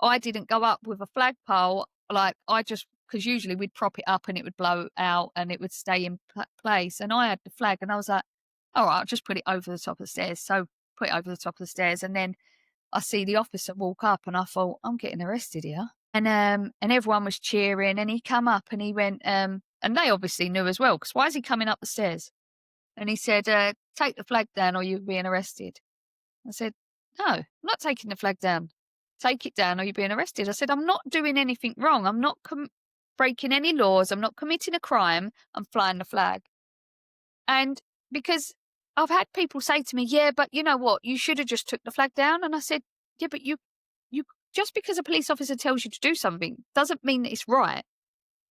I didn't go up with a flagpole. Like, I just, because usually we'd prop it up and it would blow out and it would stay in place. And I had the flag and I was like, all right, I'll just put it over the top of the stairs. So put it over the top of the stairs. And then I see the officer walk up and I thought, I'm getting arrested here. And everyone was cheering and he come up and he went, and they obviously knew as well, because why is he coming up the stairs? And he said, take the flag down or you're being arrested. I said, no, I'm not taking the flag down. Take it down or you're being arrested. I said, I'm not doing anything wrong. I'm not breaking any laws. I'm not committing a crime. I'm flying the flag. And because I've had people say to me, yeah, but you know what? You should have just took the flag down. And I said, yeah, but you just because a police officer tells you to do something doesn't mean that it's right.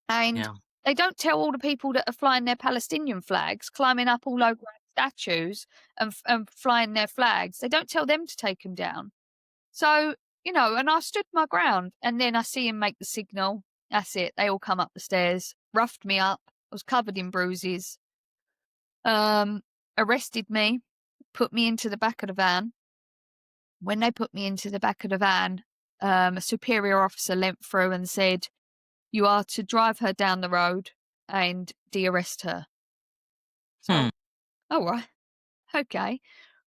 And Yeah. they don't tell all the people that are flying their Palestinian flags, climbing up all over statues and flying their flags. They don't tell them to take them down. So, and I stood my ground and then I see him make the signal. That's it. They all come up the stairs, roughed me up. I was covered in bruises, arrested me, put me into the back of the van. When they put me into the back of the van, a superior officer leant through and said, you are to drive her down the road and de-arrest her. Hmm. So, all right, okay.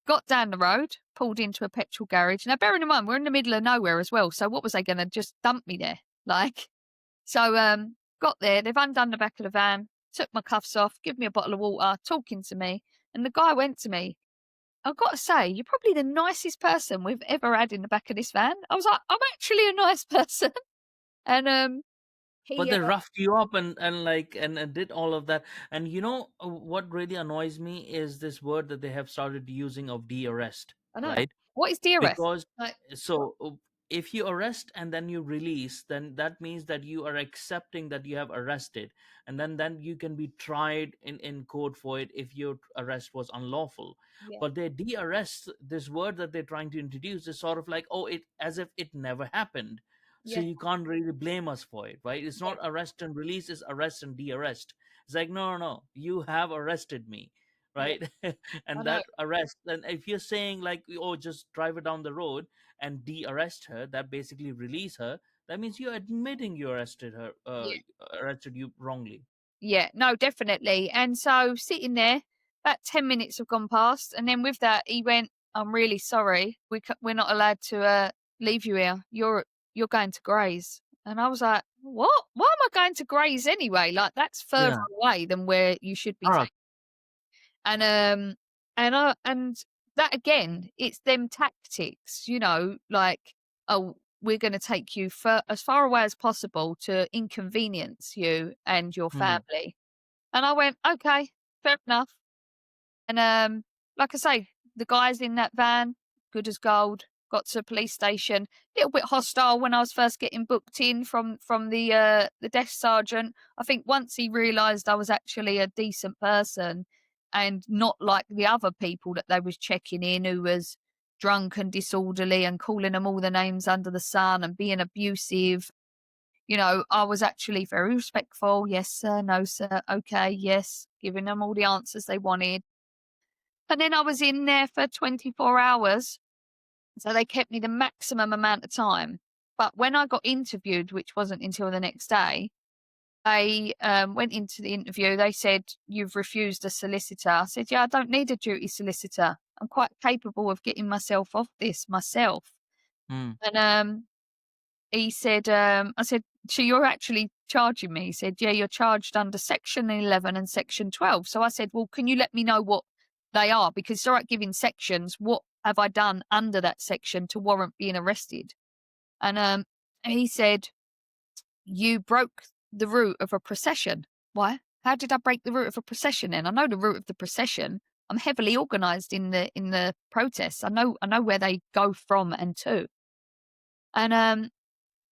Got down the road, pulled into a petrol garage. Now, bearing in mind, we're in the middle of nowhere as well. So what was they going to just dump me there? Like, so, got there. They've undone the back of the van, took my cuffs off, give me a bottle of water, talking to me. And the guy went to me, I've got to say, you're probably the nicest person we've ever had in the back of this van. I was like, I'm actually a nice person. And, But he, they roughed you up and like and did all of that. And what really annoys me is this word that they have started using of de-arrest, I know. right? What is DRS? Because Like, so if you arrest and then you release, then that means that you are accepting that you have arrested, and then you can be tried in court for it if your arrest was unlawful. yeah, But they de-arrest, this word that they're trying to introduce is sort of like, oh, it as if it never happened, so yeah, you can't really blame us for it, right? It's yeah. not arrest and release, it's arrest and de-arrest. It's like, no, no, no, you have arrested me, Yeah, right? I And know. that arrest, and if you're saying like, oh, just drive her down the road and de-arrest her, that basically release her, that means you're admitting you arrested her, Yeah. arrested you wrongly. Yeah, no, definitely. And so sitting there, about 10 minutes have gone past. And then with that, he went, I'm really sorry. We're not allowed to leave you here. You're going to Grays. And I was like, what? Why am I going to Grays anyway? Like, that's further Yeah. away than where you should be All right. taken. And, and that again, it's them tactics, like, oh, we're going to take you as far away as possible to inconvenience you and your Hmm. family. And I went, "Okay, fair enough." And, like I say, the guys in that van, good as gold, got to the police station, a little bit hostile when I was first getting booked in from the desk sergeant. I think once he realised I was actually a decent person and not like the other people that they was checking in who was drunk and disorderly and calling them all the names under the sun and being abusive. I was actually very respectful. Yes, sir. No, sir. Okay. Yes. Giving them all the answers they wanted. And then I was in there for 24 hours. So they kept me the maximum amount of time. But when I got interviewed, which wasn't until the next day, they went into the interview. They said, you've refused a solicitor. I said, yeah, I don't need a duty solicitor. I'm quite capable of getting myself off this myself. Hmm. And he said, I said, so you're actually charging me? He said, yeah, you're charged under section 11 and section 12. So I said, well, can you let me know what they are? Because it's all right giving sections. What have I done under that section to warrant being arrested? And he said, you broke the route of a procession. Why? How did I break the route of a procession then? I know the route of the procession. I'm heavily organised in the protests. I know where they go from and to. And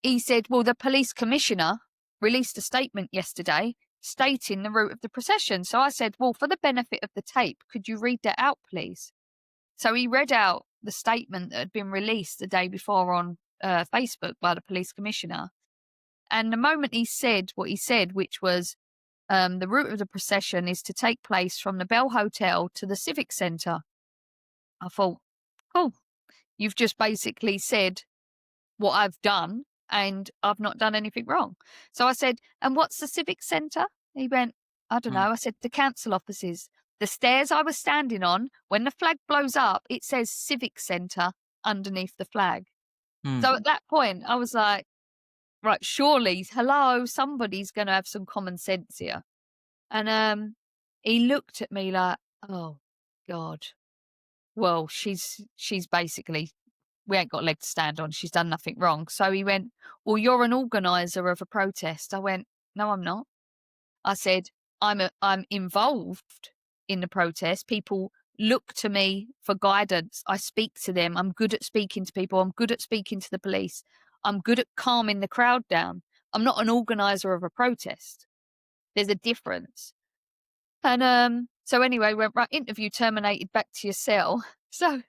he said, well, the police commissioner released a statement yesterday stating the route of the procession. So I said, well, for the benefit of the tape, could you read that out, please? So he read out the statement that had been released the day before on Facebook by the police commissioner. And the moment he said what he said, which was the route of the procession is to take place from the Bell Hotel to the Civic Centre, I thought, cool. You've just basically said what I've done, and I've not done anything wrong. So I said, "And what's the civic centre?" He went, "I don't Hmm. know." I said, "The council offices. The stairs I was standing on, when the flag blows up, it says civic centre underneath the flag." Hmm. So at that point, I was like, "Right, surely, hello, somebody's gonna have some common sense here." And, he looked at me like, "Oh god. Well, she's basically we ain't got a leg to stand on. She's done nothing wrong." So he went, "Well, you're an organizer of a protest." I went, "No, I'm not." I said, I'm involved in the protest. People look to me for guidance. I speak to them. I'm good at speaking to people. I'm good at speaking to the police. I'm good at calming the crowd down. I'm not an organizer of a protest. There's a difference." And, so anyway, went, "Right, interview terminated, back to your cell." So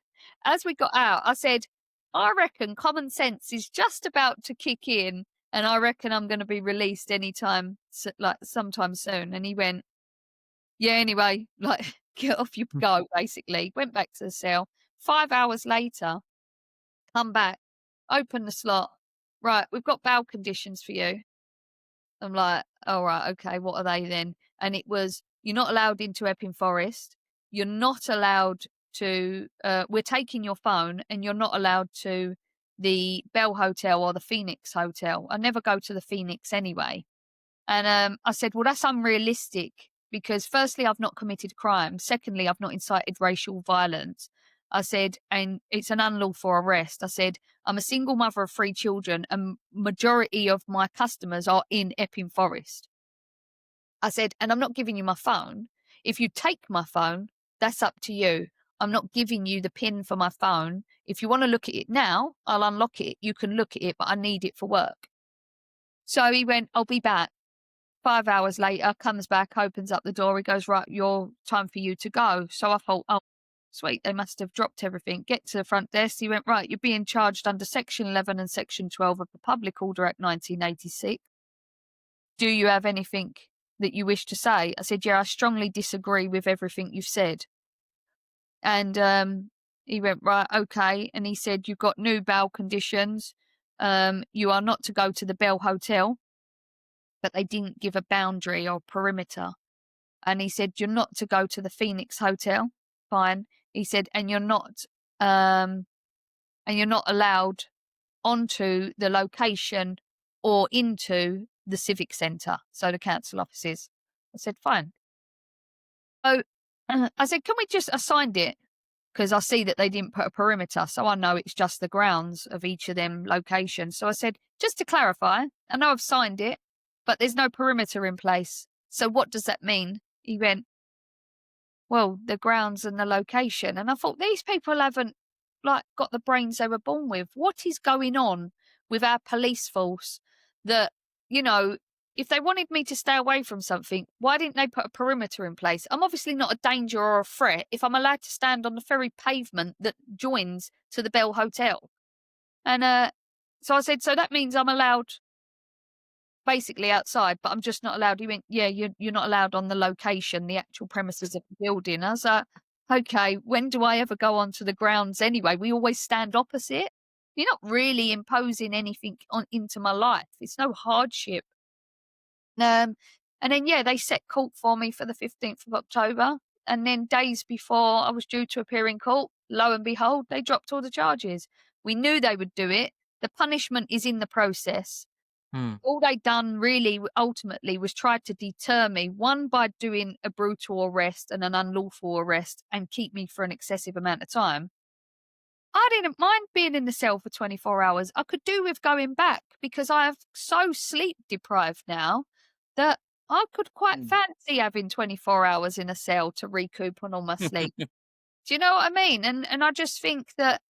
as we got out, I said, "I reckon common sense is just about to kick in, and I reckon I'm gonna be released anytime, like, sometime soon." And he went, "Yeah, anyway, like, get off you go," basically. Went back to the cell. 5 hours later, come back, open the slot. "Right, we've got bail conditions for you." I'm like, "All right, okay, what are they then?" And it was, "You're not allowed into Epping Forest. You're not allowed to, we're taking your phone, and you're not allowed to the Bell Hotel or the Phoenix Hotel." I never go to the Phoenix anyway. And, I said, "Well, that's unrealistic because firstly, I've not committed crime. Secondly, I've not incited racial violence." I said, "And it's an unlawful arrest." I said, "I'm a single mother of 3 children and majority of my customers are in Epping Forest." I said, "And I'm not giving you my phone. If you take my phone, that's up to you. I'm not giving you the pin for my phone. If you want to look at it now, I'll unlock it. You can look at it, but I need it for work." So he went, "I'll be back." 5 hours later, comes back, opens up the door. He goes, "Right, your time for you to go." So I thought, "Oh, sweet, they must have dropped everything." Get to the front desk. He went, "Right, you're being charged under Section 11 and Section 12 of the Public Order Act 1986. Do you have anything that you wish to say?" I said, "Yeah, I strongly disagree with everything you've said." And he went, "Right, okay." And he said, "You've got new bail conditions. You are not to go to the Bell Hotel," but they didn't give a boundary or perimeter. And he said, "You're not to go to the Phoenix Hotel." Fine. He said, um, and you're not allowed onto the location or into the civic centre, so the council offices." I said, "Fine." So I said, "Can we just," I signed it because I see that they didn't put a perimeter, so I know it's just the grounds of each of them locations. So I said, "Just to clarify, I know I've signed it, but there's no perimeter in place. So what does that mean?" He went, "Well, the grounds and the location." And I thought, these people haven't, like, got the brains they were born with. What is going on with our police force that, you know, if they wanted me to stay away from something, why didn't they put a perimeter in place? I'm obviously not a danger or a threat if I'm allowed to stand on the very pavement that joins to the Bell Hotel. And so I said, "So that means I'm allowed basically outside, but I'm just not allowed." He went, "Yeah, you're not allowed on the location, the actual premises of the building." I was like, "Okay, when do I ever go onto the grounds anyway? We always stand opposite. You're not really imposing anything on into my life. It's no hardship." Um, and then yeah, they set court for me for the 15th of October. And then days before I was due to appear in court, lo and behold, they dropped all the charges. We knew they would do it. The punishment is in the process. Hmm. All they done really ultimately was try to deter me, one by doing a brutal arrest and an unlawful arrest and keep me for an excessive amount of time. I didn't mind being in the cell for 24 hours. I could do with going back because I am so sleep deprived now that I could quite Hmm. fancy having 24 hours in a cell to recoup on all my sleep. Do you know what I mean? And I just think that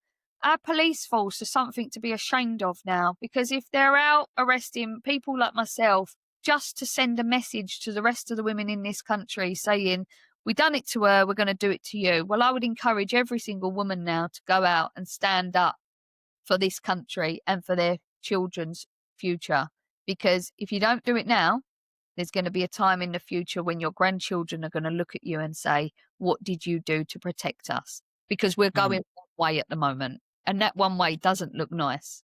our police force is something to be ashamed of now, because if they're out arresting people like myself just to send a message to the rest of the women in this country saying, "We done it to her, we're going to do it to you." Well, I would encourage every single woman now to go out and stand up for this country and for their children's future. Because if you don't do it now, there's going to be a time in the future when your grandchildren are going to look at you and say, "What did you do to protect us?" Because we're Hmm. going one way at the moment, and that one way doesn't look nice.